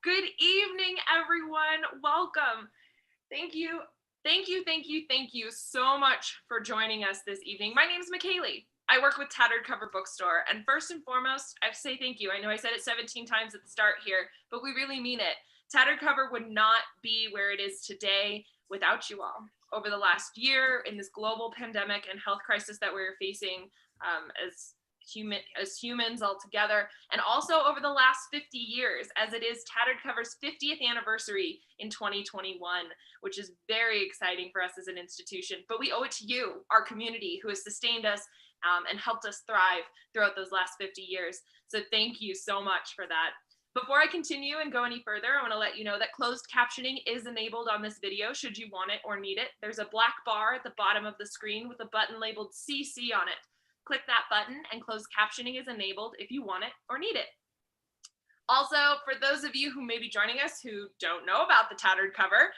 Good evening, everyone. Welcome. Thank you so much for joining us this evening. My name is McKaylee. I work with Tattered Cover Bookstore, and first and foremost, I have to say thank you. I know I said it 17 times at the start here, but we really mean it. Tattered Cover would not be where it is today without you all. Over the last year, in this global pandemic and health crisis that we're facing as humans all together, and also over the last 50 years, as it is Tattered Cover's 50th anniversary in 2021, which is very exciting for us as an institution. But we owe it to you, our community, who has sustained us and helped us thrive throughout those last 50 years. So thank you so much for that. Before I continue and go any further, I want to let you know that closed captioning is enabled on this video should you want it or need it. There's a black bar at the bottom of the screen with a button labeled CC on it. Click that button and closed captioning is enabled if you want it or need it. Also, for those of you who may be joining us who don't know about the Tattered Cover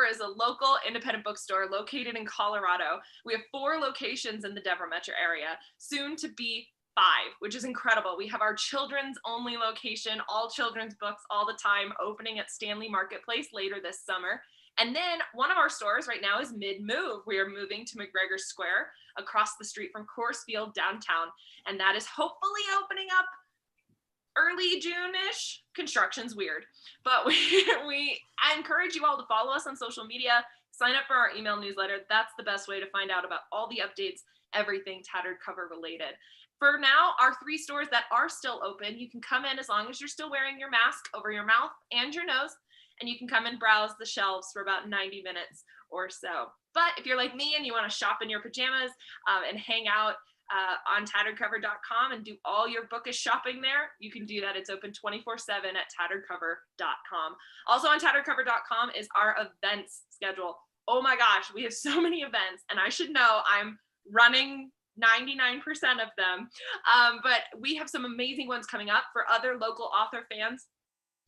is a local independent bookstore located in Colorado. We have 4 locations in the Denver metro area, soon to be 5, which is incredible. We have our children's only location, all children's books all the time, opening at Stanley Marketplace later this summer. And then one of our stores right now is mid-move. We are moving to McGregor Square across the street from Coors Field downtown. And that is hopefully opening up early June-ish. Construction's weird. But I encourage you all to follow us on social media, sign up for our email newsletter. That's the best way to find out about all the updates, everything Tattered Cover related. For now, our 3 stores that are still open, you can come in as long as you're still wearing your mask over your mouth and your nose, and you can come and browse the shelves for about 90 minutes or so. But if you're like me and you want to shop in your pajamas and hang out on tatteredcover.com and do all your bookish shopping there, you can do that. It's open 24/7 at tatteredcover.com. Also on tatteredcover.com is our events schedule. Oh my gosh, we have so many events, and I should know I'm running 99% of them. But we have some amazing ones coming up for other local author fans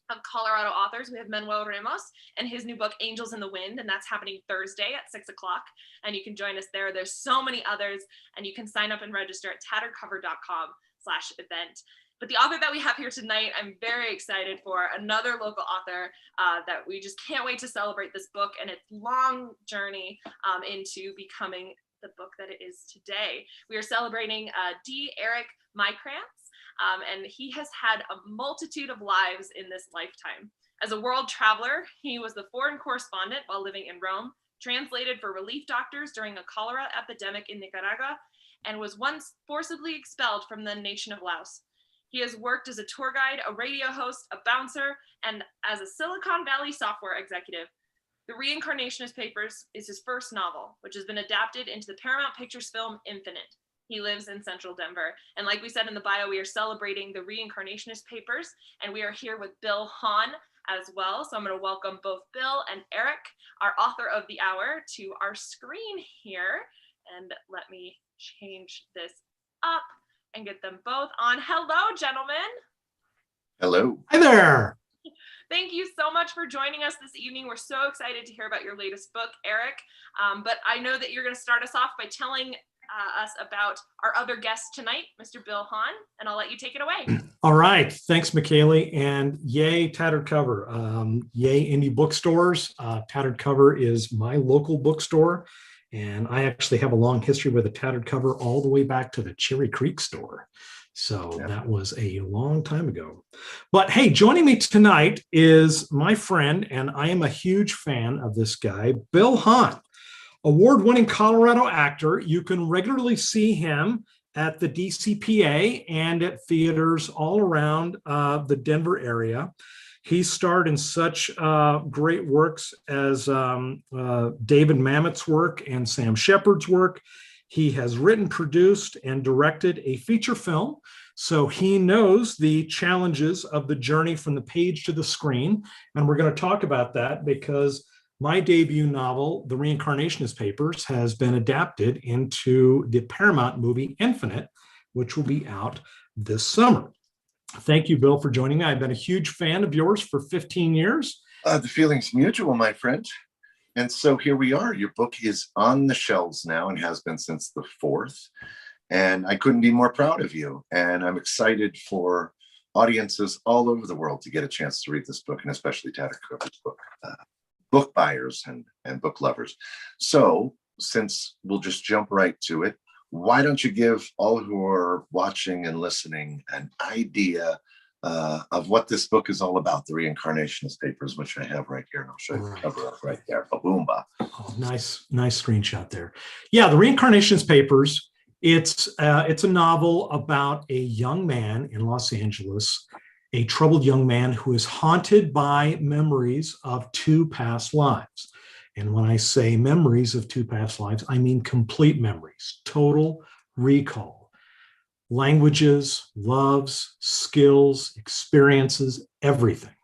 of Colorado authors. We have Manuel Ramos and his new book, Angels in the Wind, and that's happening Thursday at 6 o'clock. And you can join us there. There's so many others, and you can sign up and register at tatteredcover.com/event. But the author that we have here tonight, I'm very excited for, another local author that we just can't wait to celebrate this book and its long journey into becoming the book that it is today. We are celebrating Eric Maikranz, and he has had a multitude of lives in this lifetime. As a world traveler, he was the foreign correspondent while living in Rome, translated for relief doctors during a cholera epidemic in Nicaragua, and was once forcibly expelled from the nation of Laos. He has worked as a tour guide, a radio host, a bouncer, and as a Silicon Valley software executive. The Reincarnationist Papers is his first novel, which has been adapted into the Paramount Pictures film Infinite. He lives in central Denver. And like we said in the bio, we are celebrating the Reincarnationist Papers, and we are here with Bill Hahn as well. So I'm going to welcome both Bill and Eric, our author of the hour, to our screen here. And let me change this up and get them both on. Hello, gentlemen. Hello. Hi there. Thank you so much for joining us this evening. We're so excited to hear about your latest book, Eric. But I know that you're going to start us off by telling us about our other guest tonight, Mr. Bill Hahn, and I'll let you take it away. All right. Thanks, McKaylee. And yay, Tattered Cover. Yay, indie bookstores. Tattered Cover is my local bookstore. And I actually have a long history with a Tattered Cover all the way back to the Cherry Creek store. So that was a long time ago. But hey, joining me tonight is my friend, and I am a huge fan of this guy, Bill Hahn, award-winning Colorado actor. You can regularly see him at the DCPA and at theaters all around the Denver area. He starred in such great works as David Mamet's work and Sam Shepard's work. He has written, produced, and directed a feature film, so he knows the challenges of the journey from the page to the screen. And we're going to talk about that because my debut novel, The Reincarnationist Papers, has been adapted into the Paramount movie Infinite, which will be out this summer. Thank you, Bill, for joining me. I've been a huge fan of yours for 15 years. The feeling's mutual, my friend. And so here we are. Your book is on the shelves now and has been since the 4th. And I couldn't be more proud of you. And I'm excited for audiences all over the world to get a chance to read this book, and especially Tattered Cover's book, book buyers and book lovers. So since we'll just jump right to it, why don't you give all who are watching and listening an idea of what this book is all about, the Reincarnationist Papers, which I have right here, and I'll show you the cover up right there. Ba-boomba. Oh, nice screenshot there. Yeah, the Reincarnationist Papers. It's a novel about a young man in Los Angeles, a troubled young man who is haunted by memories of two past lives. And when I say memories of two past lives, I mean complete memories, total recall, languages, loves, skills, experiences, everything.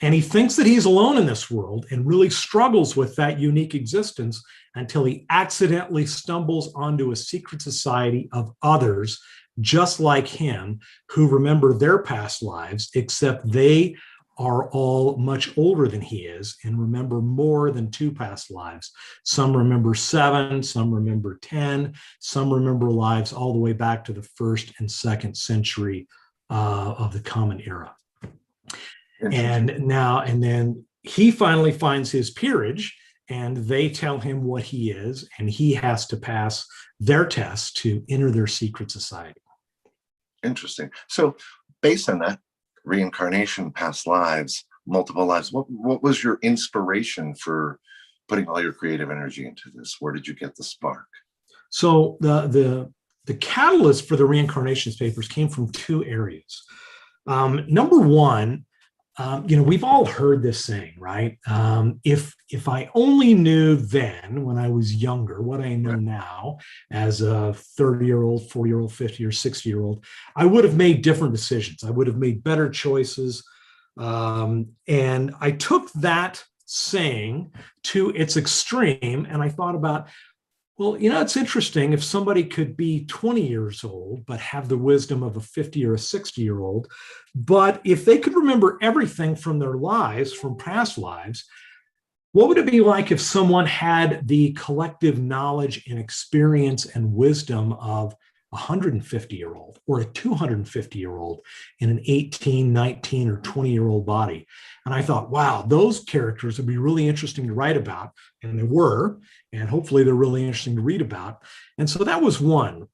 And he thinks that he's alone in this world and really struggles with that unique existence until he accidentally stumbles onto a secret society of others just like him who remember their past lives, except they are all much older than he is and remember more than two past lives. Some remember 7, some remember 10, some remember lives all the way back to the 1st and 2nd century of the Common Era. And then he finally finds his peerage, and they tell him what he is, and he has to pass their test to enter their secret society. Interesting. So based on that, reincarnation, past lives, multiple lives, what was your inspiration for putting all your creative energy into this? Where did you get the spark? So the catalyst for the Reincarnationist Papers came from 2 areas. Number one, we've all heard this saying, right? If I only knew then, when I was younger, what I know now as a 30-year-old, 40-year-old, 50 or 60-year-old, I would have made different decisions. I would have made better choices. And I took that saying to its extreme, and I thought about, well, it's interesting if somebody could be 20 years old, but have the wisdom of a 50 or a 60-year-old. But if they could remember everything from their lives, from past lives, what would it be like if someone had the collective knowledge and experience and wisdom of a 150-year-old or a 250-year-old in an 18, 19, or 20-year-old body? And I thought, wow, those characters would be really interesting to write about. And they were, and hopefully they're really interesting to read about. And so that was one,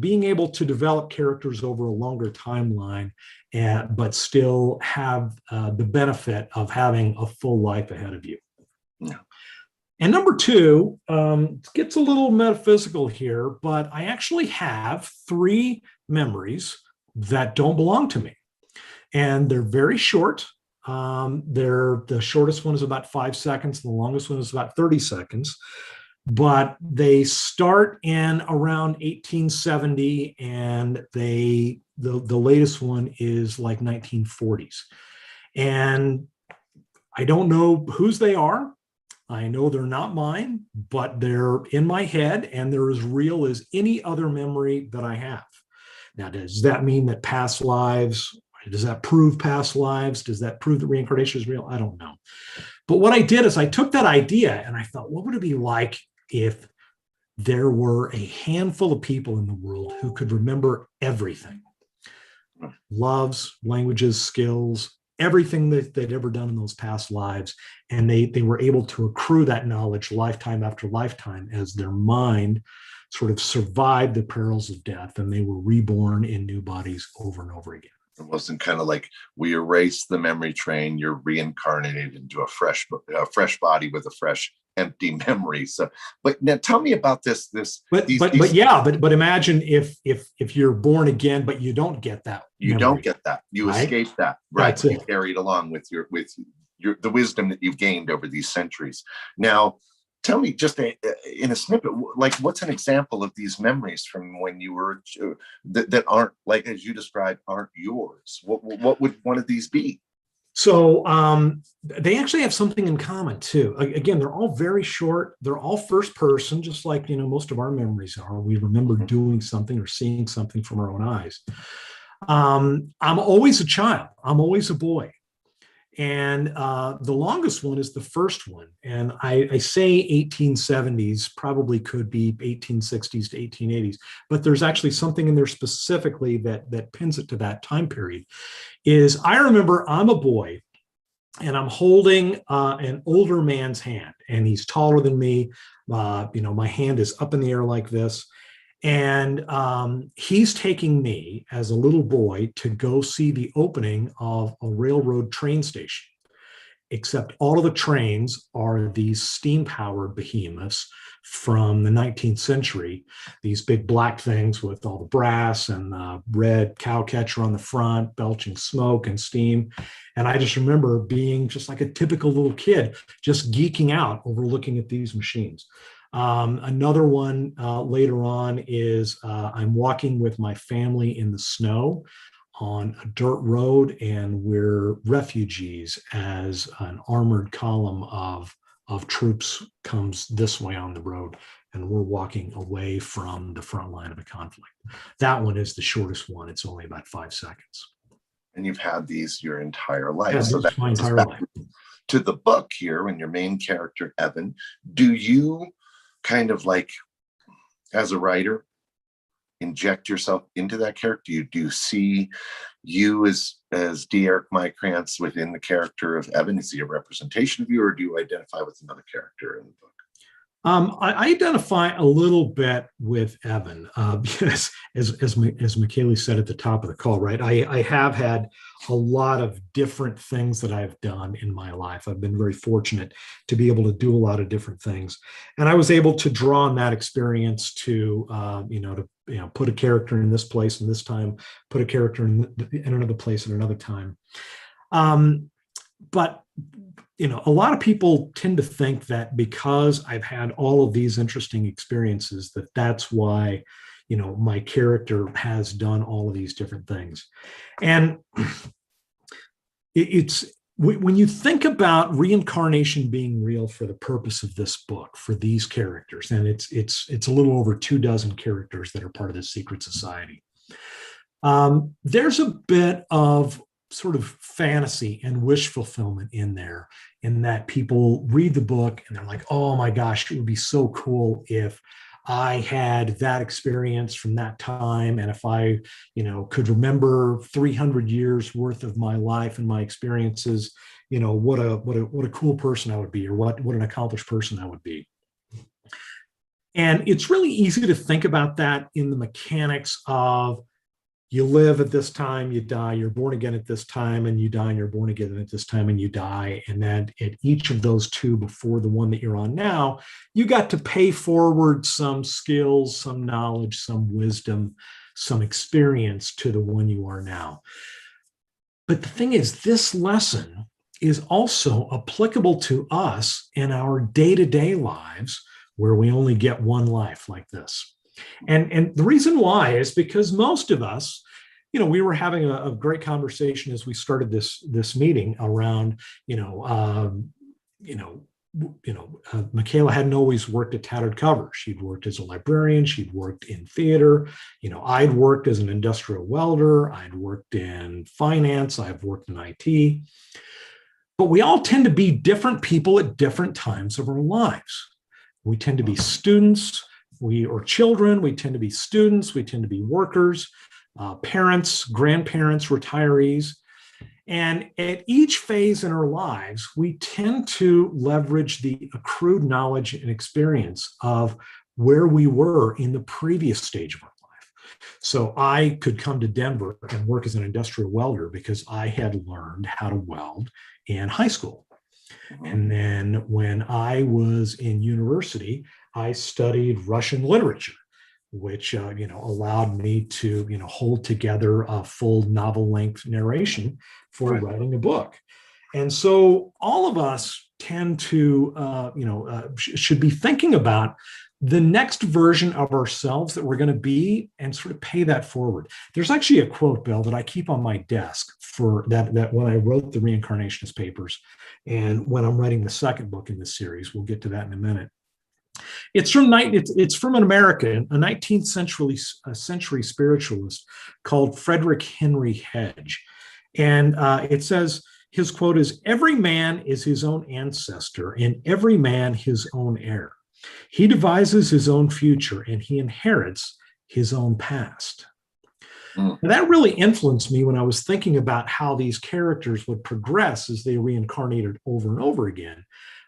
being able to develop characters over a longer timeline, but still have the benefit of having a full life ahead of you. Yeah. And number 2, it gets a little metaphysical here, but I actually have 3 memories that don't belong to me. And they're very short. The shortest one is about 5 seconds. The longest one is about 30 seconds. But they start in around 1870, and the latest one is like 1940s. And I don't know whose they are. I know they're not mine, but they're in my head, and they're as real as any other memory that I have. Now, does that mean that past lives, does that prove past lives? Does that prove that reincarnation is real? I don't know. But what I did is I took that idea and I thought, what would it be like if there were a handful of people in the world who could remember everything? Loves, languages, skills, everything that they'd ever done in those past lives. And they were able to accrue that knowledge lifetime after lifetime as their mind sort of survived the perils of death, and they were reborn in new bodies over and over again. It wasn't kind of like we erase the memory train, you're reincarnated into a fresh body with a fresh, empty memory. So, but now tell me about this. But imagine if you're born again, but you don't get that. You memory, don't get that. You right? escape that. Right. That's you it. carry it along with the wisdom that you've gained over these centuries. Now, tell me just in a snippet, like what's an example of these memories from when you were that aren't, like as you described, aren't yours? What would one of these be? So they actually have something in common too. Again, they're all very short. They're all first person, just like most of our memories are. We remember doing something or seeing something from our own eyes. I'm always a child. I'm always a boy. And the longest one is the first one. And I say 1870s, probably could be 1860s to 1880s, but there's actually something in there specifically that pins it to that time period. Is I remember I'm a boy and I'm holding an older man's hand, and he's taller than me. My hand is up in the air like this. And he's taking me as a little boy to go see the opening of a railroad train station, except all of the trains are these steam-powered behemoths from the 19th century, these big black things with all the brass and red cowcatcher on the front, belching smoke and steam. And I just remember being just like a typical little kid, just geeking out over looking at these machines. Another one later on is I'm walking with my family in the snow on a dirt road, and we're refugees as an armored column of troops comes this way on the road, and we're walking away from the front line of a conflict. That one is the shortest one. It's only about 5 seconds. And you've had these your entire life. Yeah, so that's my entire life. To the book here, and your main character, Evan, do you kind of like, as a writer, inject yourself into that character? Do you see you as D. Eric Maikranz within the character of Evan? Is he a representation of you, or do you identify with another character in the book? I identify a little bit with Evan because, as Michaeli said at the top of the call, right? I have had a lot of different things that I've done in my life. I've been very fortunate to be able to do a lot of different things, and I was able to draw on that experience to put a character in this place and this time, put a character in another place at another time. But a lot of people tend to think that because I've had all of these interesting experiences, that's why, my character has done all of these different things. And it's when you think about reincarnation being real for the purpose of this book, for these characters, and it's a little over 24 characters that are part of this secret society. There's a bit of sort of fantasy and wish fulfillment in there, in that people read the book and they're like, oh my gosh, it would be so cool if I had that experience from that time. And if I, could remember 300 years worth of my life and my experiences, what a cool person I would be, or what an accomplished person I would be. And it's really easy to think about that in the mechanics of, you live at this time, you die, you're born again at this time, and you die, and you're born again at this time, and you die. And then at each of those two before the one that you're on now, you got to pay forward some skills, some knowledge, some wisdom, some experience to the one you are now. But the thing is, this lesson is also applicable to us in our day-to-day lives, where we only get one life like this. And the reason why is because most of us, we were having a great conversation as we started this meeting around, Michaela hadn't always worked at Tattered Cover. She'd worked as a librarian. She'd worked in theater. I'd worked as an industrial welder. I'd worked in finance. I've worked in IT. But we all tend to be different people at different times of our lives. We tend to be students. Or children, we tend to be students, we tend to be workers, parents, grandparents, retirees. And at each phase in our lives, we tend to leverage the accrued knowledge and experience of where we were in the previous stage of our life. So I could come to Denver and work as an industrial welder because I had learned how to weld in high school. And then when I was in university, I studied Russian literature, which allowed me to hold together a full novel-length narration for writing a book. And so all of us tend to should be thinking about the next version of ourselves that we're going to be, and sort of pay that forward. There's actually a quote, Bill, that I keep on my desk for that when I wrote the Reincarnationist Papers, and when I'm writing the second book in this series. We'll get to that in a minute. It's from an American, a 19th century spiritualist called Frederick Henry Hedge. And it says, His quote is, "Every man is his own ancestor, and every man his own heir. He devises his own future, and he inherits his own past." Mm. And that really influenced me when I was thinking about how these characters would progress as they reincarnated over and over again.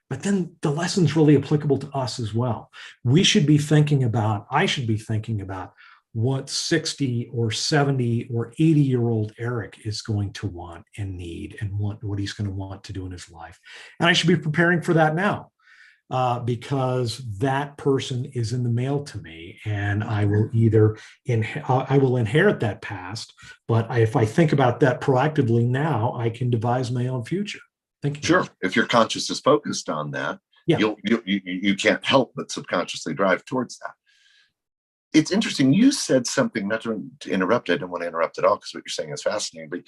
But then the lesson's really applicable to us as well. We should be thinking about, I should be thinking about what 60 or 70 or 80-year-old Eric is going to want and need and what he's going to want to do in his life. And I should be preparing for that now. Because that person is in the mail to me, and I will either I will inherit that past, but if I think about that proactively now, I can devise my own future. Sure. If your conscious is focused on that, yeah, you can't help but subconsciously drive towards that. It's interesting. You said something, not to interrupt. I don't want to interrupt at all because what you're saying is fascinating, but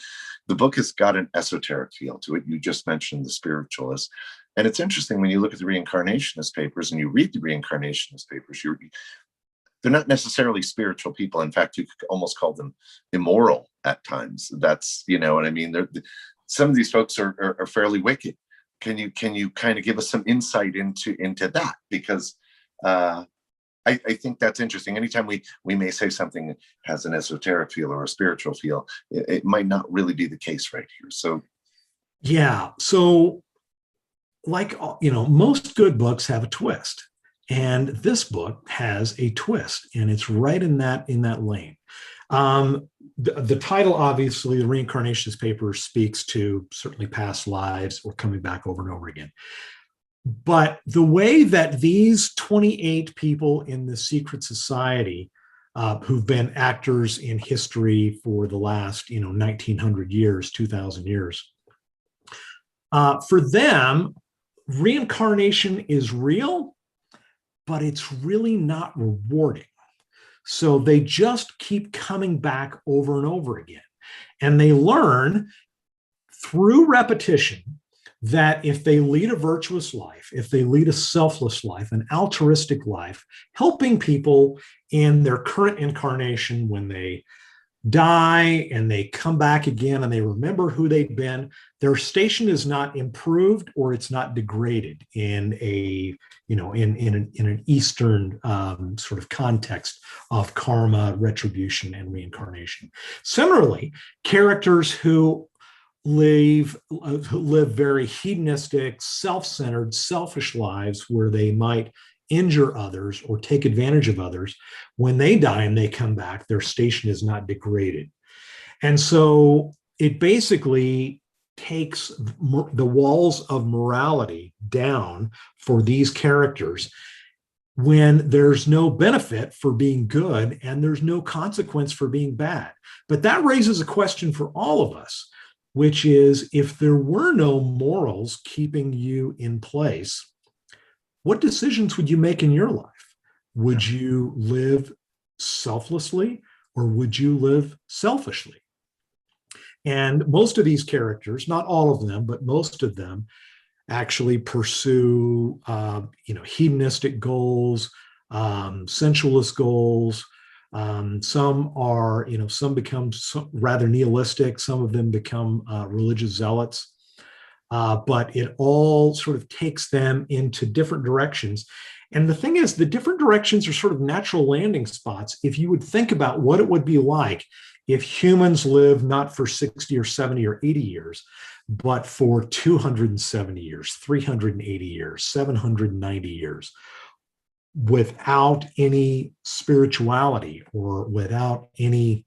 the book has got an esoteric feel to it. You just mentioned the spiritualist. And it's interesting when you look at the Reincarnationist Papers and you read the Reincarnationist Papers, they're not necessarily spiritual people. In fact, you could almost call them immoral at times. That's, you know what I mean? Some of these folks are fairly wicked. Can you kind of give us some insight into that? Because I think that's interesting. Anytime we may say something has an esoteric feel or a spiritual feel, it might not really be the case right here. So, yeah. So, like, most good books have a twist, and this book has a twist, and it's right in that lane. The title, obviously, the Reincarnationist Papers, speaks to certainly past lives or coming back over and over again. But the way that these 28 people in the secret society, who've been actors in history for the last 1900 years, 2000 years, for them, reincarnation is real, but it's really not rewarding. So they just keep coming back over and over again. And they learn through repetition that if they lead a virtuous life, if they lead a selfless life, an altruistic life, helping people in their current incarnation, when they die and they come back again and they remember who they've been, their station is not improved or it's not degraded in an Eastern sort of context of karma, retribution, and reincarnation. Similarly, characters who live very hedonistic, self-centered, selfish lives where they might injure others or take advantage of others, when they die and they come back, their station is not degraded. And so it basically takes the walls of morality down for these characters when there's no benefit for being good and there's no consequence for being bad. But that raises a question for all of us, which is, if there were no morals keeping you in place, what decisions would you make in your life? Would you live selflessly or would you live selfishly? And most of these characters, not all of them, but most of them, actually pursue hedonistic goals, sensualist goals. Some become rather nihilistic. Some of them become religious zealots. But it all sort of takes them into different directions. And the thing is, the different directions are sort of natural landing spots. If you would think about what it would be like if humans lived not for 60 or 70 or 80 years, but for 270 years, 380 years, 790 years, without any spirituality or without any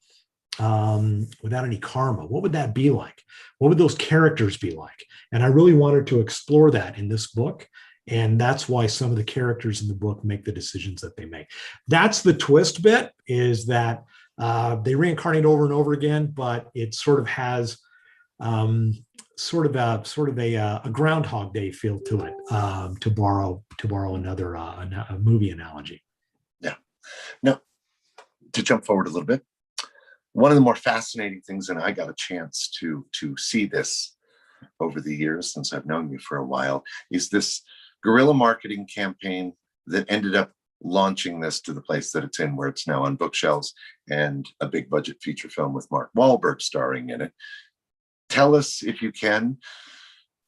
karma, what would that be like? What would those characters be like? And I really wanted to explore that in this book. And that's why some of the characters in the book make the decisions that they make. That's the twist bit, is that they reincarnate over and over again, but it sort of has sort of a Groundhog Day feel to it, to borrow another a movie analogy. Yeah. Now, to jump forward a little bit, one of the more fascinating things, and I got a chance to see this over the years since I've known you for a while, is this guerrilla marketing campaign that ended up launching this to the place that it's in, where it's now on bookshelves, and a big budget feature film with Mark Wahlberg starring in it. Tell us, if you can,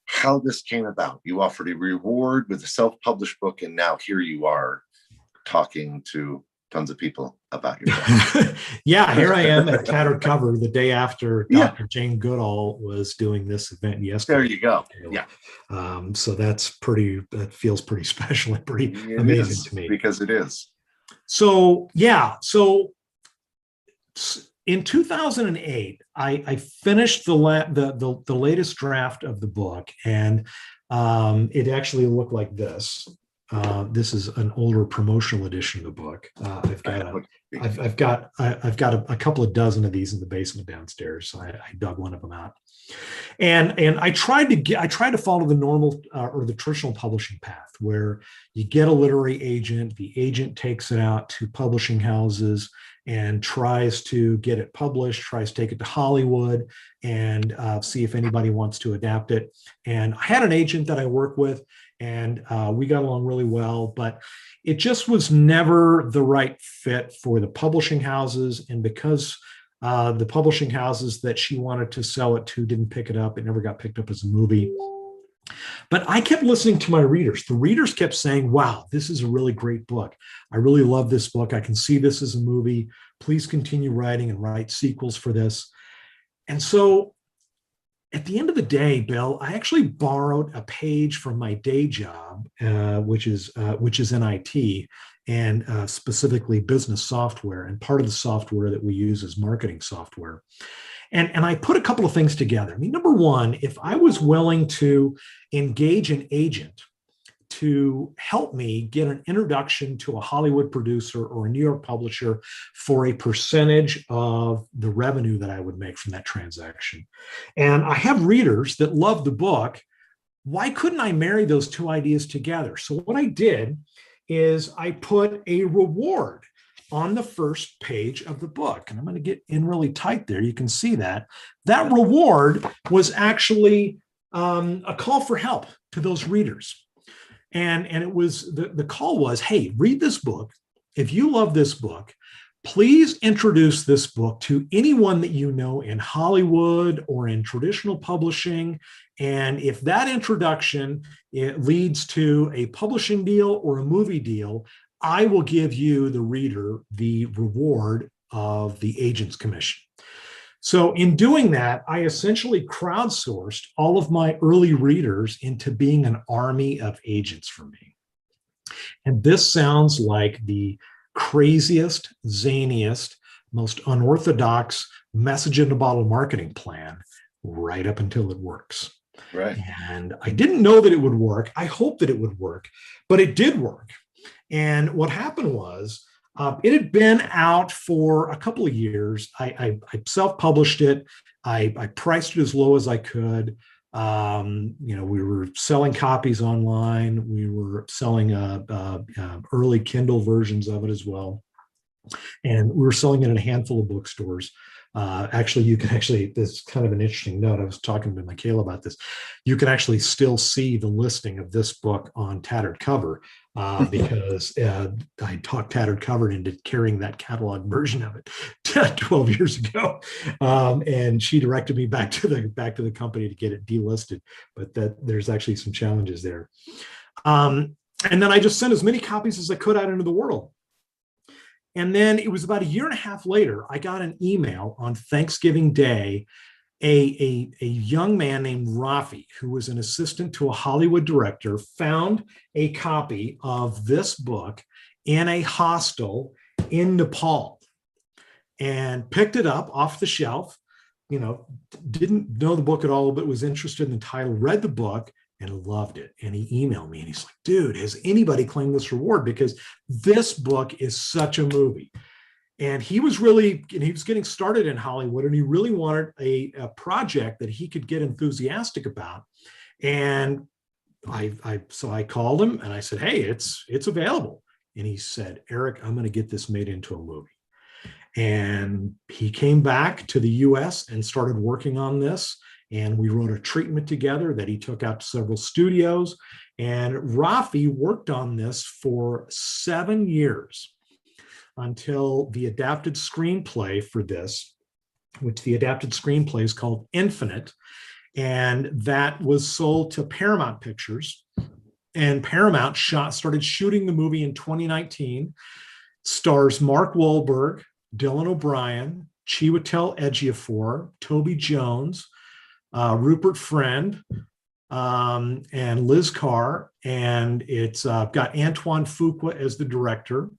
how this came about. You offered a reward with a self-published book, and now here you are talking to tons of people about your book. Yeah, here I am at Tattered Cover the day after Yeah. Dr. Jane Goodall was doing this event yesterday. There you go. Yeah. So that feels pretty special and pretty It amazing is, to me. because it is. So, yeah. So in 2008, I finished the latest draft of the book, and it actually looked like this. This is an older promotional edition of the book. I've got a couple of dozen of these in the basement downstairs. So I dug one of them out, and I tried to follow the normal or the traditional publishing path, where you get a literary agent, the agent takes it out to publishing houses and tries to get it published, tries to take it to Hollywood and see if anybody wants to adapt it. And I had an agent that I work with, and we got along really well, but it just was never the right fit for the publishing houses. And because the publishing houses that she wanted to sell it to didn't pick it up, it never got picked up as a movie. But I kept listening to my readers. The readers kept saying, wow, this is a really great book. I really love this book. I can see this as a movie. Please continue writing and write sequels for this. And so at the end of the day, Bill, I actually borrowed a page from my day job, which is in IT, and specifically business software. And part of the software that we use is marketing software. And I put a couple of things together. I mean, number one, if I was willing to engage an agent to help me get an introduction to a Hollywood producer or a New York publisher for a percentage of the revenue that I would make from that transaction. And I have readers that love the book. Why couldn't I marry those two ideas together? So what I did is I put a reward on the first page of the book. And I'm going to get in really tight there. You can see that. That reward was actually a call for help to those readers. And it was, the call was, hey, read this book. If you love this book, please introduce this book to anyone that you know in Hollywood or in traditional publishing. And if that introduction, it leads to a publishing deal or a movie deal, I will give you, the reader, the reward of the agent's commission. So in doing that, I essentially crowdsourced all of my early readers into being an army of agents for me. And this sounds like the craziest, zaniest, most unorthodox message in a bottle marketing plan, right up until it works. Right. And I didn't know that it would work. I hoped that it would work, but it did work. And what happened was, it had been out for a couple of years. I self-published it. I priced it as low as I could. We were selling copies online. We were selling early Kindle versions of it as well. And we were selling it in a handful of bookstores. This is kind of an interesting note. I was talking to Michaela about this. You can actually still see the listing of this book on Tattered Cover because I talked Tattered Cover into carrying that catalog version of it 12 years ago, and she directed me back to the company to get it delisted. But there's actually some challenges there. And then I just sent as many copies as I could out into the world. And then it was about a year and a half later, I got an email on Thanksgiving Day. A young man named Rafi, who was an assistant to a Hollywood director, found a copy of this book in a hostel in Nepal and picked it up off the shelf. Didn't know the book at all, but was interested in the title, read the book, and loved it. And he emailed me and he's like, dude, has anybody claimed this reward? Because this book is such a movie. And he was getting started in Hollywood, and he really wanted a project that he could get enthusiastic about. And so I called him and I said, hey, it's available. And he said, Eric, I'm going to get this made into a movie. And he came back to the US and started working on this. And we wrote a treatment together that he took out to several studios. And Rafi worked on this for 7 years until the adapted screenplay for this which the adapted screenplay is called Infinite. And that was sold to Paramount Pictures. And Paramount started shooting the movie in 2019. Stars Mark Wahlberg, Dylan O'Brien, Chiwetel Ejiofor, Toby Jones, Rupert Friend, and Liz Carr. And it's got Antoine Fuqua as the director.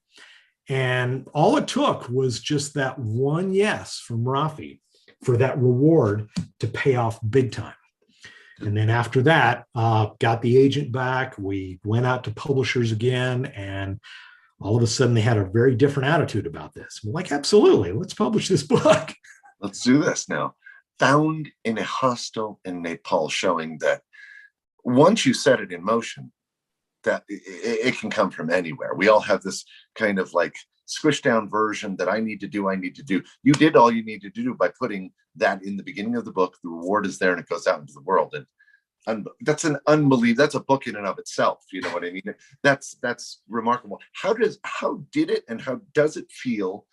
And all it took was just that one yes from Rafi for that reward to pay off big time. And then after that, got the agent back. We went out to publishers again, and all of a sudden they had a very different attitude about this. We're like, absolutely, let's publish this book. Let's do this now. Found in a hostel in Nepal, showing that once you set it in motion, that it can come from anywhere. We all have this kind of like squished down version that I need to do. You did all you needed to do by putting that in the beginning of the book. The reward is there and it goes out into the world. And that's an unbelievable, that's a book in and of itself. You know what I mean? That's remarkable. How did it and how does it feel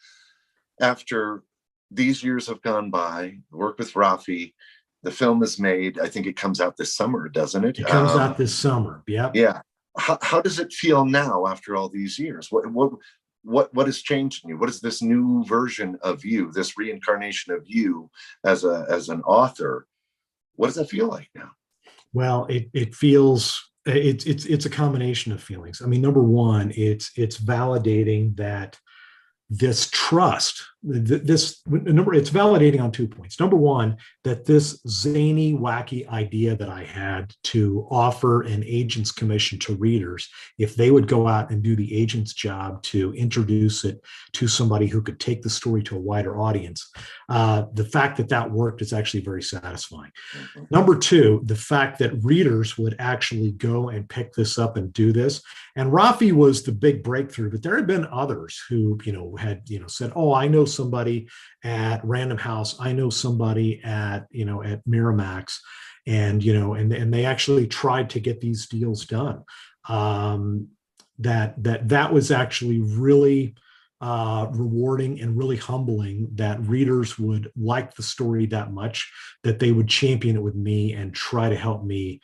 after these years have gone by, work with Rafi, the film is made, I think it comes out this summer, doesn't it? It comes out this summer. Yep. Yeah. How does it feel now after all these years? What has changed in you? What is this new version of you, this reincarnation of you as an author? What does that feel like now? Well, it feels it's a combination of feelings. I mean, number one, it's validating that this trust, it's validating on 2 points. Number one, that this zany, wacky idea that I had to offer an agent's commission to readers, if they would go out and do the agent's job to introduce it to somebody who could take the story to a wider audience, the fact that that worked is actually very satisfying. Mm-hmm. Number two, the fact that readers would actually go and pick this up and do this. And Rafi was the big breakthrough, but there had been others who, had said, oh, I know somebody at Random House, I know somebody at at Miramax, and they actually tried to get these deals done. That was actually really rewarding and really humbling, that readers would like the story that much that they would champion it with me and try to help me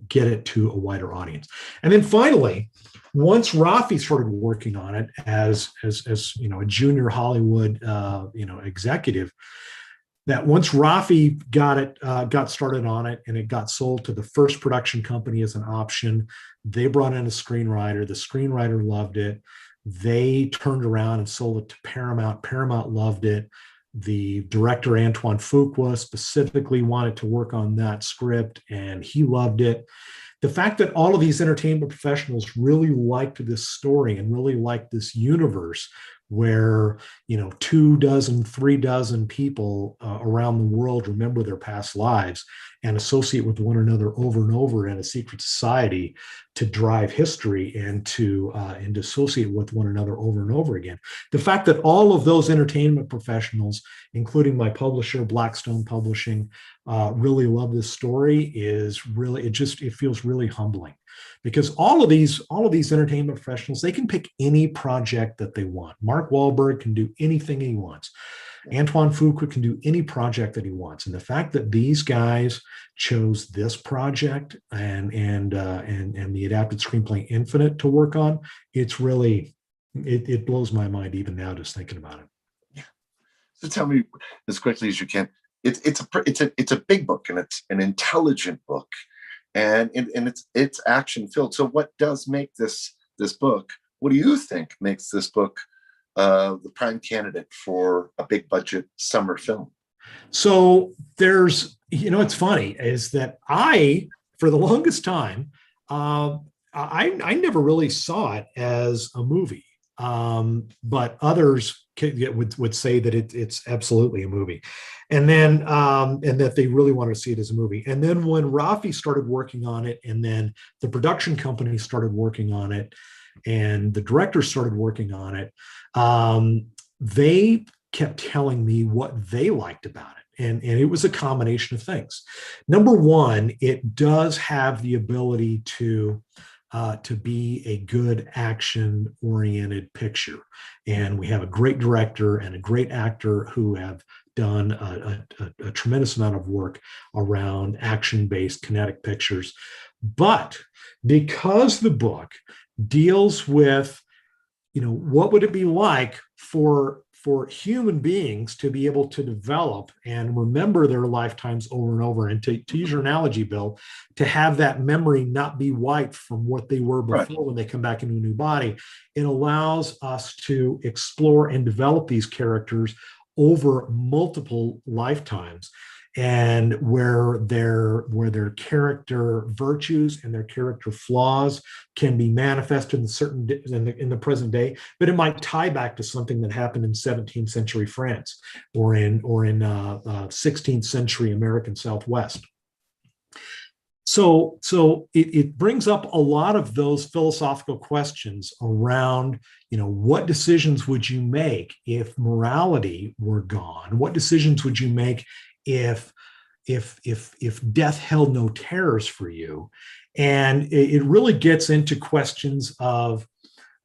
get it to a wider audience. And then finally, once Rafi started working on it as a junior Hollywood executive, that once Rafi got started on it and it got sold to the first production company as an option, they brought in a screenwriter. The screenwriter loved it. They turned around and sold it to Paramount. Paramount loved it. The director, Antoine Fuqua, specifically wanted to work on that script, and he loved it. The fact that all of these entertainment professionals really liked this story and really liked this universe where 2 dozen, 3 dozen people around the world remember their past lives and associate with one another over and over in a secret society to drive history and to associate with one another over and over again. The fact that all of those entertainment professionals, including my publisher, Blackstone Publishing, really love this story is really, it feels really humbling. Because all of these entertainment professionals, they can pick any project that they want. Mark Wahlberg can do anything he wants. Antoine Fuqua can do any project that he wants. And the fact that these guys chose this project and the adapted screenplay Infinite to work on, it's really, it blows my mind even now just thinking about it. Yeah. So tell me as quickly as you can. It's a big book, and it's an intelligent book. And it's action filled. So what does make this book? What do you think makes this book the prime candidate for a big budget summer film? So there's, it's funny is that for the longest time, I never really saw it as a movie. But others would say that it's absolutely a movie, and then and that they really want to see it as a movie. And then when Rafi started working on it, and then the production company started working on it, and the director started working on it, they kept telling me what they liked about it. And it was a combination of things. Number one, it does have the ability to be a good action-oriented picture. And we have a great director and a great actor who have done a tremendous amount of work around action-based kinetic pictures. But because the book deals with, what would it be like for human beings to be able to develop and remember their lifetimes over and over, and to use your analogy, Bill, to have that memory not be wiped from what they were before, right, when they come back into a new body, it allows us to explore and develop these characters over multiple lifetimes, and where their character virtues and their character flaws can be manifested in the present day, but it might tie back to something that happened in 17th century France or in 16th century American Southwest. So it brings up a lot of those philosophical questions around, what decisions would you make if morality were gone? What decisions would you make if death held no terrors for you? And it really gets into questions of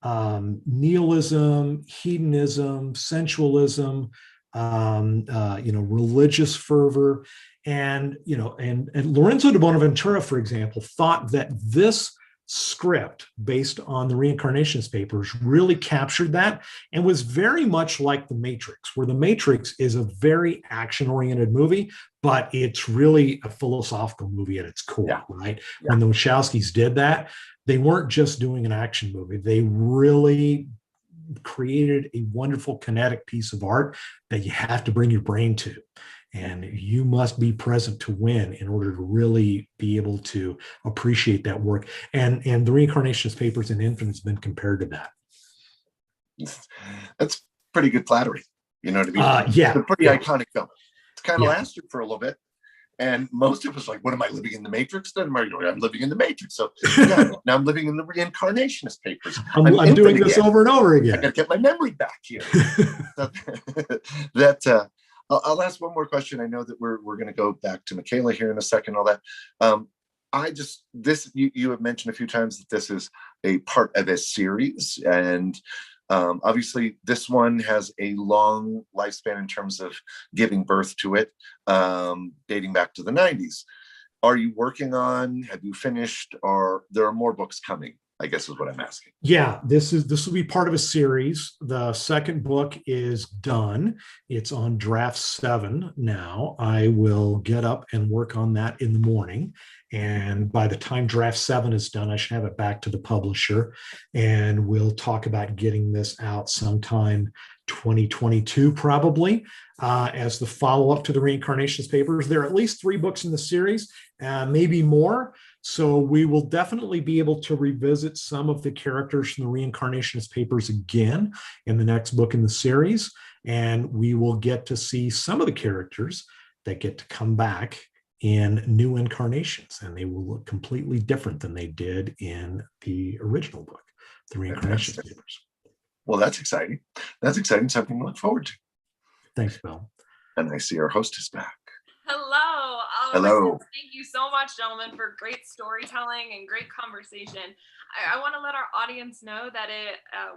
nihilism, hedonism, sensualism, religious fervor. And Lorenzo de Bonaventura, for example, thought that this script based on the Reincarnationist Papers really captured that, and was very much like The Matrix, where The Matrix is a very action-oriented movie, but it's really a philosophical movie at its core, yeah, right? Yeah. When the Wachowskis did that, they weren't just doing an action movie. They really created a wonderful kinetic piece of art that you have to bring your brain to. And you must be present to win in order to really be able to appreciate that work. And the Reincarnationist Papers and Infinite has been compared to that. That's pretty good flattery. Yeah. It's a pretty iconic film. It's kind of lasted for a little bit. And most of us are like, what am I, living in the Matrix? Then I'm living in the Matrix. So now I'm living in the Reincarnationist Papers. I'm doing this again, over and over again. I got to get my memory back here. I'll ask one more question. I know that we're going to go back to Michaela here in a second, all that. You have mentioned a few times that this is a part of a series, and obviously this one has a long lifespan in terms of giving birth to it, dating back to the 90s. Are you working on, have you finished, or there are more books coming, I guess is what I'm asking. Yeah, this will be part of a series. The second book is done. It's on draft 7 now. I will get up and work on that in the morning. And by the time draft 7 is done, I should have it back to the publisher. And we'll talk about getting this out sometime 2022, probably, as the follow-up to the Reincarnationist Papers. There are at least 3 books in the series, maybe more. So we will definitely be able to revisit some of the characters from the Reincarnationist Papers again in the next book in the series. And we will get to see some of the characters that get to come back in new incarnations. And they will look completely different than they did in the original book, the Reincarnationist Papers. Well, that's exciting. That's exciting. Something to look forward to. Thanks, Bill. And I see our host is back. Hello. Hello. Thank you so much, gentlemen, for great storytelling and great conversation. I want to let our audience know that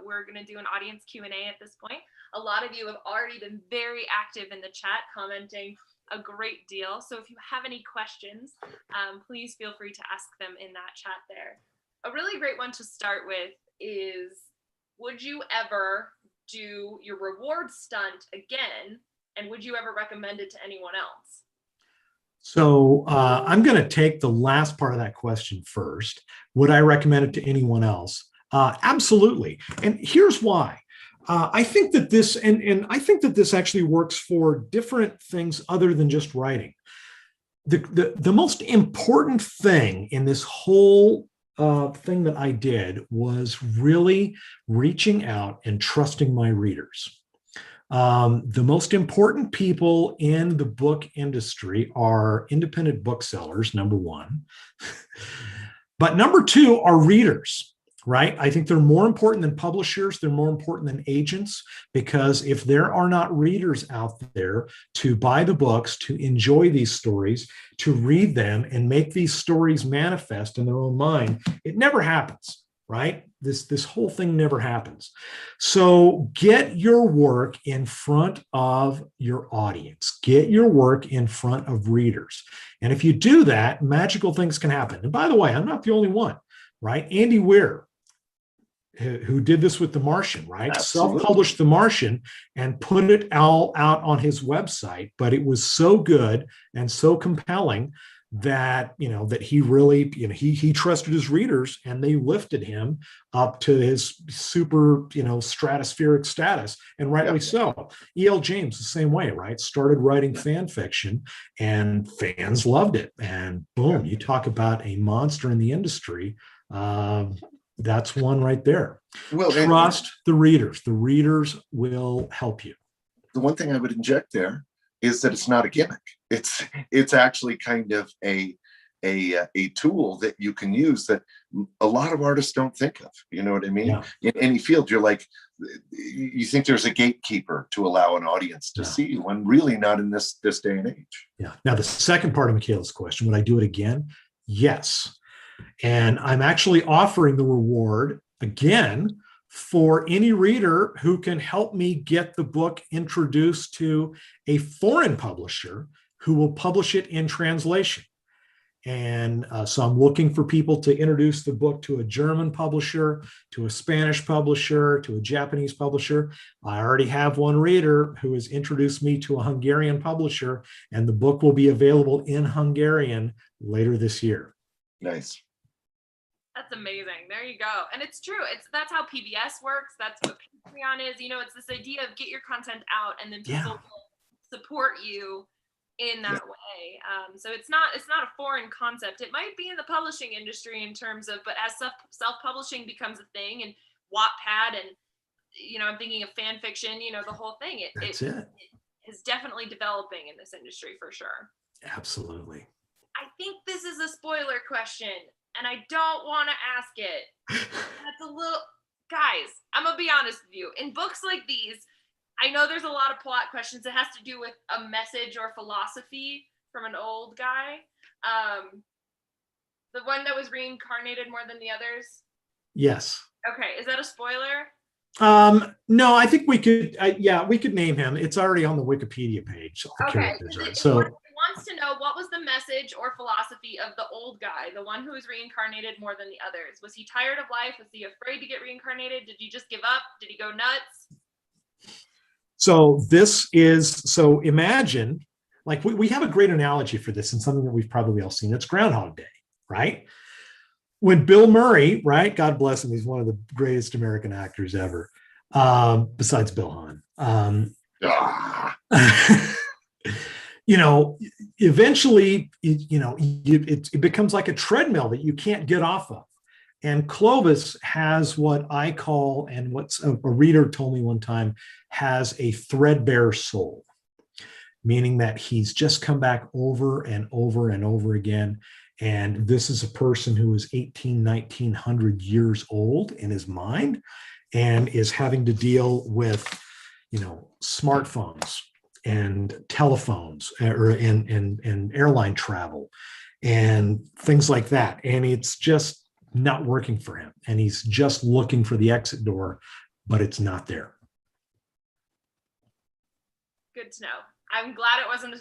we're going to do an audience Q&A at this point. A lot of you have already been very active in the chat, commenting a great deal. So if you have any questions, please feel free to ask them in that chat there. A really great one to start with is, would you ever do your reward stunt again? And would you ever recommend it to anyone else? So I'm going to take the last part of that question first. Would I recommend it to anyone else? Absolutely. And here's why. I think that this, and I think that this actually works for different things other than just writing. The most important thing in this whole thing that I did was really reaching out and trusting my readers. The most important people in the book industry are independent booksellers, number one. But number 2 are readers, right? I think they're more important than publishers. They're more important than agents, because if there are not readers out there to buy the books, to enjoy these stories, to read them and make these stories manifest in their own mind, it never happens. right? This whole thing never happens. So get your work in front of your audience. Get your work in front of readers. And if you do that, magical things can happen. And by the way, I'm not the only one, right? Andy Weir, who did this with The Martian, right? Absolutely. Self-published The Martian and put it all out on his website, but it was so good and so compelling that, that he really, he trusted his readers, and they lifted him up to his super, stratospheric status, and rightly so. E.L. James, the same way, right? Started writing fan fiction, and fans loved it. And boom, you talk about a monster in the industry. That's one right there. Well, trust the readers. The readers will help you. The one thing I would inject there is that it's not a gimmick. It's actually kind of a tool that you can use that a lot of artists don't think of. You know what I mean? Yeah. In any field, you're like, you think there's a gatekeeper to allow an audience to see you, and really not in this day and age. Yeah. Now, the second part of Michaela's question, would I do it again? Yes. And I'm actually offering the reward again for any reader who can help me get the book introduced to a foreign publisher who will publish it in translation. And so I'm looking for people to introduce the book to a German publisher, to a Spanish publisher, to a Japanese publisher. I already have one reader who has introduced me to a Hungarian publisher, and the book will be available in Hungarian later this year. Nice. That's amazing. There you go. And it's true. That's how PBS works. That's what Patreon is. It's this idea of get your content out, and then people will support you in that way. So it's not a foreign concept. It might be in the publishing industry in terms of, but as self-publishing becomes a thing, and Wattpad, and I'm thinking of fan fiction, the whole thing. It is definitely developing in this industry for sure. Absolutely. I think this is a spoiler question, and I don't want to ask it. That's a little, guys, I'm gonna be honest with you. In books like these, I know there's a lot of plot questions. It has to do with a message or philosophy from an old guy. The one that was reincarnated more than the others. Yes. Okay, is that a spoiler? No, I think we could. We could name him. It's already on the Wikipedia page. Okay. So it wants to know, what was the message or philosophy of the old guy, the one who was reincarnated more than the others? Was he tired of life? Was he afraid to get reincarnated? Did he just give up? Did he go nuts? So imagine, like we have a great analogy for this, and something that we've probably all seen. It's Groundhog Day, right? When Bill Murray, right, God bless him, he's one of the greatest American actors ever, besides Bill Hahn. Eventually, it becomes like a treadmill that you can't get off of. And Clovis has what I call, and what's a reader told me one time, has a threadbare soul, meaning that he's just come back over and over and over again. And this is a person who is 1900 years old in his mind, and is having to deal with, smartphones and telephones and airline travel and things like that. And it's just not working for him. And he's just looking for the exit door, but it's not there. Good to know. I'm glad it wasn't.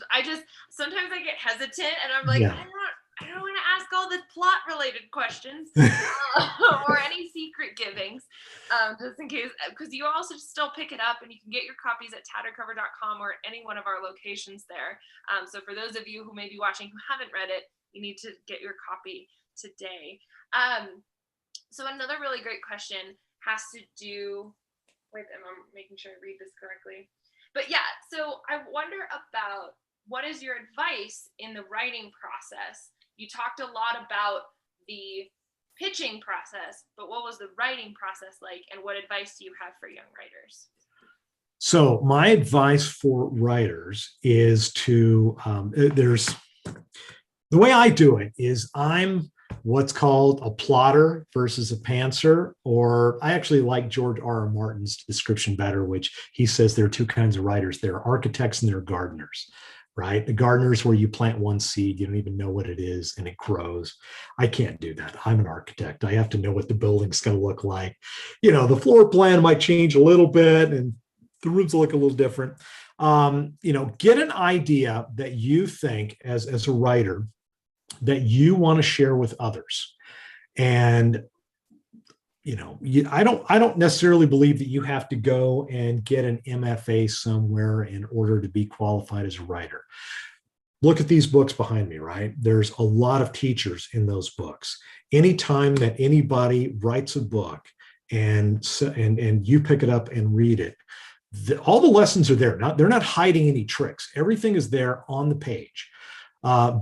Sometimes I get hesitant, and I'm like, I don't want to ask all the plot related questions or any secret givings, just in case, because you also still pick it up, and you can get your copies at tatteredcover.com or at any one of our locations there. So for those of you who may be watching who haven't read it, you need to get your copy today. So another really great question has to do with, and I'm making sure I read this correctly, but so I wonder about, what is your advice in the writing process? You talked a lot about the pitching process, but what was the writing process like, and what advice do you have for young writers? So my advice for writers is to, the way I do it is, I'm what's called a plotter versus a pantser, or I actually like George R.R. Martin's description better, which he says there are two kinds of writers. There are architects and there are gardeners. right? The gardeners where you plant one seed, you don't even know what it is, and it grows. I can't do that. I'm an architect. I have to know what the building's going to look like. The floor plan might change a little bit and the rooms will look a little different. Get an idea that you think as a writer that you want to share with others. And I don't necessarily believe that you have to go and get an MFA somewhere in order to be qualified as a writer. Look at these books behind me, right? There's a lot of teachers in those books. Anytime that anybody writes a book and you pick it up and read it, all the lessons are there. They're not hiding any tricks. Everything is there on the page.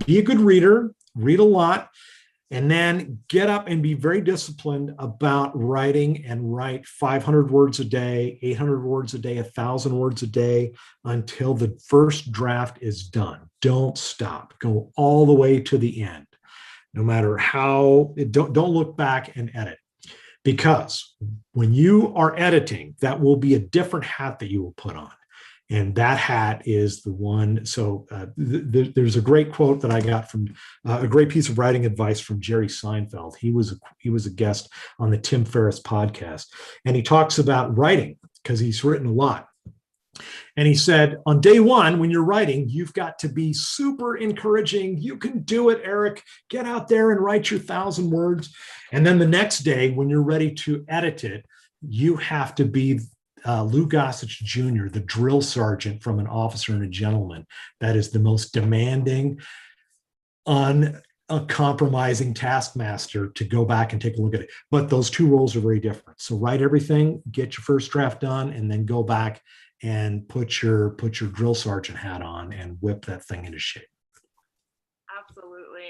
Be a good reader, read a lot, and then get up and be very disciplined about writing, and write 500 words a day, 800 words a day, 1,000 words a day until the first draft is done. Don't stop. Go all the way to the end. No matter how, don't look back and edit. Because when you are editing, that will be a different hat that you will put on. And that hat is the one. So there's a great quote that I got from a great piece of writing advice from Jerry Seinfeld. He was a guest on the Tim Ferriss podcast. And he talks about writing because he's written a lot. And he said, on day one, when you're writing, you've got to be super encouraging. You can do it, Eric. Get out there and write your 1,000 words. And then the next day, when you're ready to edit it, you have to be Lou Gossett Jr., the drill sergeant from An Officer and a Gentleman. That is the most demanding, uncompromising taskmaster to go back and take a look at it. But those two roles are very different. So write everything, get your first draft done, and then go back and put your drill sergeant hat on and whip that thing into shape. Absolutely.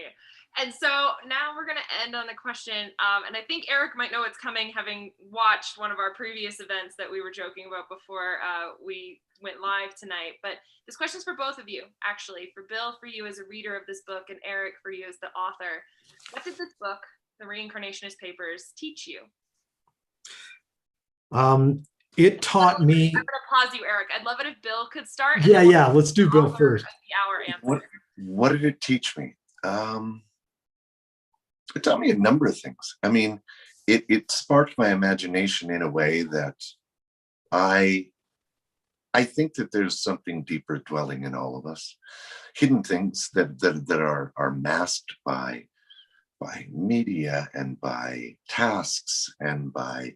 And so now we're going to end on a question. And I think Eric might know what's coming, having watched one of our previous events that we were joking about before we went live tonight. But this question is for both of you, actually. For Bill, for you as a reader of this book, and Eric, for you as the author. What did this book, The Reincarnationist Papers, teach you? It taught me. I'm going to pause you, Eric. I'd love it if Bill could start. Yeah. Let's do Bill first. The hour answer. What did it teach me? It taught me a number of things. I mean, it sparked my imagination in a way that I think that there's something deeper dwelling in all of us, hidden things that are masked by media and by tasks and by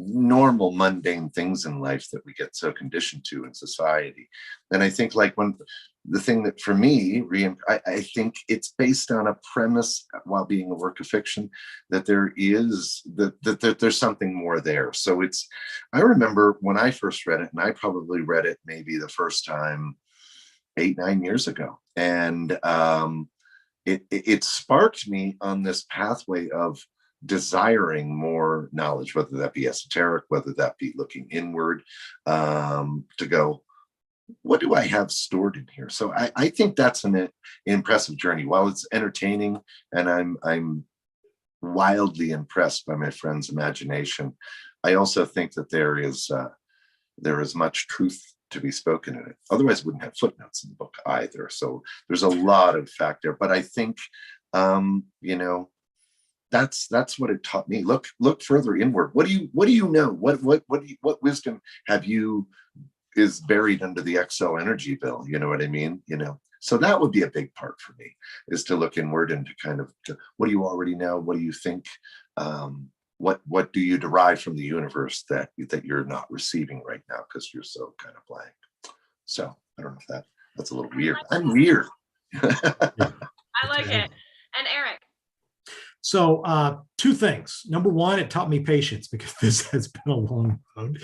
normal mundane things in life that we get so conditioned to in society. And I think the thing that for me, I think it's based on a premise, while being a work of fiction, that there's something more there. So I remember when I first read it, and I probably read it maybe the first time 8-9 years ago. And it sparked me on this pathway of desiring more knowledge, whether that be esoteric, whether that be looking inward, to go, what do I have stored in here? So I think that's an impressive journey. While it's entertaining, and I'm wildly impressed by my friend's imagination, I also think that there is much truth to be spoken in it. Otherwise, it wouldn't have footnotes in the book either. So there's a lot of fact there. But I think, that's what it taught me. Look further inward. What do you know? What wisdom is buried under the XO energy, Bill? You know what I mean? So that would be a big part for me, is to look inward and to what do you already know? What do you think? What do you derive from the universe that you're not receiving right now because you're so kind of blank? So I don't know if that's a little weird. I'm weird. I like it. And Eric. So two things. Number one, it taught me patience, because this has been a long road.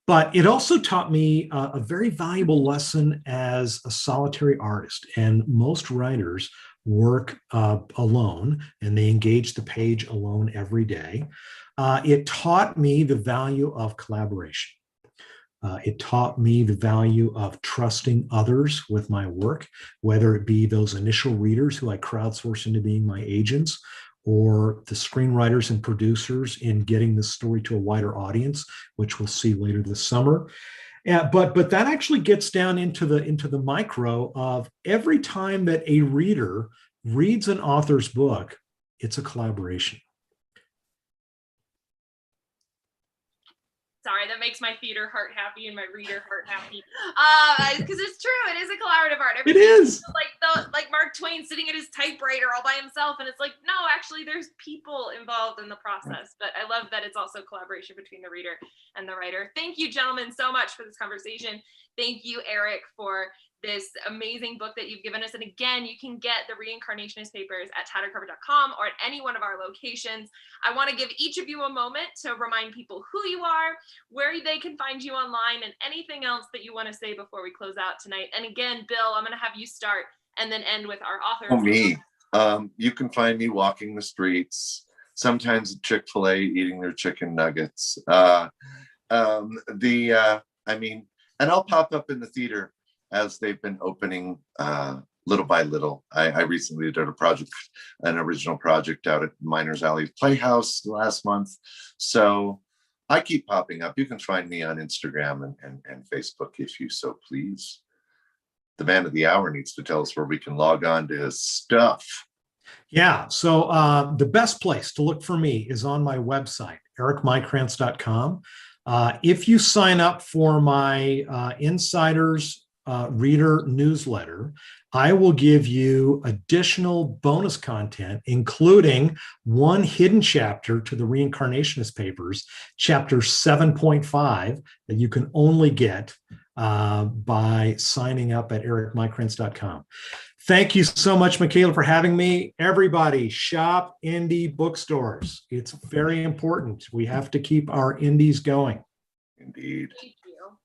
But it also taught me a very valuable lesson as a solitary artist. And most writers work alone, and they engage the page alone every day. It taught me the value of collaboration. It taught me the value of trusting others with my work, whether it be those initial readers who I crowdsource into being my agents, or the screenwriters and producers in getting this story to a wider audience, which we'll see later this summer. Yeah, but that actually gets down into the micro of every time that a reader reads an author's book, it's a collaboration. Sorry, that makes my theater heart happy and my reader heart happy. Because it's true, it is a collaborative art. It is. Like Mark Twain sitting at his typewriter all by himself, and it's like, no, actually, there's people involved in the process. But I love that it's also collaboration between the reader and the writer. Thank you, gentlemen, so much for this conversation. Thank you, Eric, for this amazing book that you've given us. And again, you can get the Reincarnationist Papers at tatteredcover.com or at any one of our locations. I want to give each of you a moment to remind people who you are, where they can find you online, and anything else that you want to say before we close out tonight. And again, Bill, I'm going to have you start and then end with our author. Oh, me. You can find me walking the streets, sometimes at Chick-fil-A eating their chicken nuggets. And I'll pop up in the theater as they've been opening little by little. I recently did an original project out at Miners Alley Playhouse last month. So I keep popping up. You can find me on Instagram and Facebook if you so please. The man of the hour needs to tell us where we can log on to his stuff. Yeah, so the best place to look for me is on my website, ericmaikranz.com. If you sign up for my Insiders reader newsletter, I will give you additional bonus content, including one hidden chapter to the Reincarnationist Papers, chapter 7.5, that you can only get by signing up at ericmaikranz.com. Thank you so much, Michaela, for having me. Everybody, shop indie bookstores. It's very important. We have to keep our indies going. Indeed. Thank you.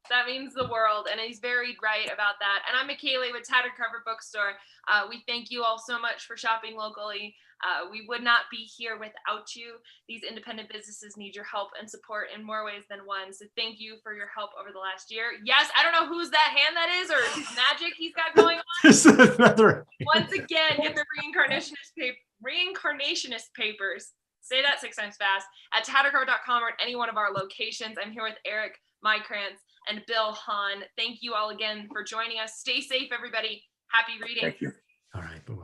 That means the world, and he's very right about that. And I'm Michaela with Tattered Cover Bookstore. We thank you all so much for shopping locally. We would not be here without you. These independent businesses need your help and support in more ways than one. So thank you for your help over the last year. Yes, I don't know whose that hand that is or whose magic he's got going on. Once again, get the Reincarnationist Papers. Say that 6 times fast at tattercover.com or at any one of our locations. I'm here with Eric Maikranz and Bill Hahn. Thank you all again for joining us. Stay safe, everybody. Happy reading. Thank you. All right. Bye-bye.